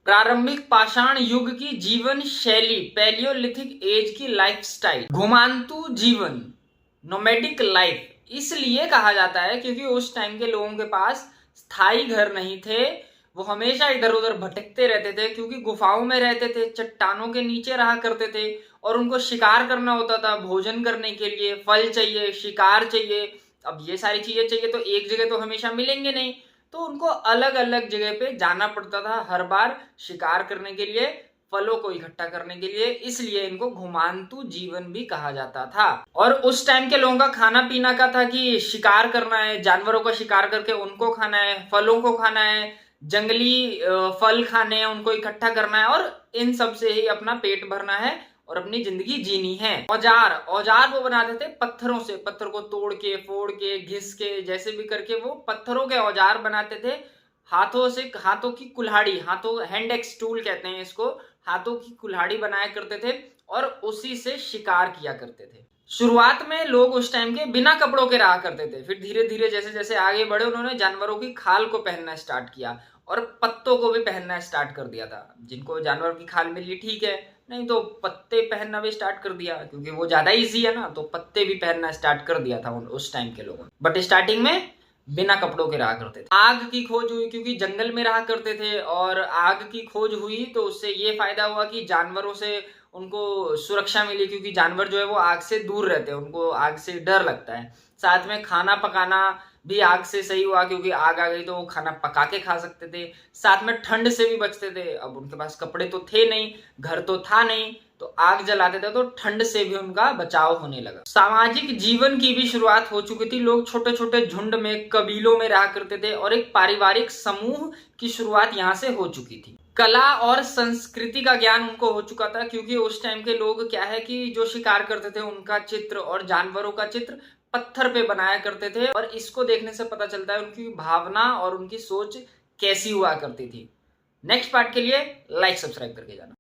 प्रारंभिक पाषाण युग की जीवन शैली, पैलियोलिथिक एज की लाइफस्टाइल, घुमांतु जीवन, नोमैडिक लाइफ इसलिए कहा जाता है क्योंकि उस टाइम के लोगों के पास स्थायी घर नहीं थे। वो हमेशा इधर उधर भटकते रहते थे क्योंकि गुफाओं में रहते थे, चट्टानों के नीचे रहा करते थे और उनको शिकार करना होता था। भोजन करने के लिए फल चाहिए, शिकार चाहिए। अब ये सारी चीजें चाहिए तो एक जगह तो हमेशा मिलेंगे नहीं, तो उनको अलग अलग जगह पे जाना पड़ता था हर बार शिकार करने के लिए, फलों को इकट्ठा करने के लिए। इसलिए इनको घुमांतु जीवन भी कहा जाता था। और उस टाइम के लोगों का खाना पीना का था कि शिकार करना है, जानवरों का शिकार करके उनको खाना है, फलों को खाना है, जंगली फल खाने हैं, उनको इकट्ठा करना है और इन सब से ही अपना पेट भरना है और अपनी जिंदगी जीनी है। औजार औजार वो बनाते थे पत्थरों से, पत्थर को तोड़ के, फोड़ के, घिस के, जैसे भी करके वो पत्थरों के औजार बनाते थे। हाथों से, हाथों की कुल्हाड़ी, हाथों हैंड एक्स टूल कहते हैं इसको, हाथों की कुल्हाड़ी बनाया करते थे और उसी से शिकार किया करते थे। शुरुआत में लोग उस टाइम के बिना कपड़ों के रहा करते थे, फिर धीरे धीरे जैसे जैसे आगे बढ़े उन्होंने जानवरों की खाल को पहनना स्टार्ट किया और पत्तों को भी पहनना स्टार्ट कर दिया था। जिनको जानवर की खाल मिली ठीक है, नहीं तो पत्ते पहनना भी स्टार्ट कर दिया क्योंकि वो ज्यादा इजी है ना, तो पत्ते भी पहनना स्टार्ट कर दिया था उस टाइम के लोगों ने। बट स्टार्टिंग में बिना कपड़ों के रहा करते थे। आग की खोज हुई क्योंकि जंगल में रहा करते थे और आग की खोज हुई तो उससे ये फायदा हुआ कि जानवरों से उनको सुरक्षा मिली क्योंकि जानवर जो है वो आग से दूर रहते हैं, उनको आग से डर लगता है। साथ में खाना पकाना भी आग से सही हुआ क्योंकि आग आ गई तो वो खाना पका के खा सकते थे। साथ में ठंड से भी बचते थे। अब उनके पास कपड़े तो थे नहीं, घर तो था नहीं, तो आग जलाते थे तो ठंड से भी उनका बचाव होने लगा। सामाजिक जीवन की भी शुरुआत हो चुकी थी। लोग छोटे छोटे झुंड में, कबीलों में रहा करते थे और एक पारिवारिक समूह की शुरुआत यहाँ से हो चुकी थी। कला और संस्कृति का ज्ञान उनको हो चुका था क्योंकि उस टाइम के लोग क्या है कि जो शिकार करते थे उनका चित्र और जानवरों का चित्र पत्थर पे बनाया करते थे और इसको देखने से पता चलता है उनकी भावना और उनकी सोच कैसी हुआ करती थी। नेक्स्ट पार्ट के लिए लाइक सब्सक्राइब करके जाना।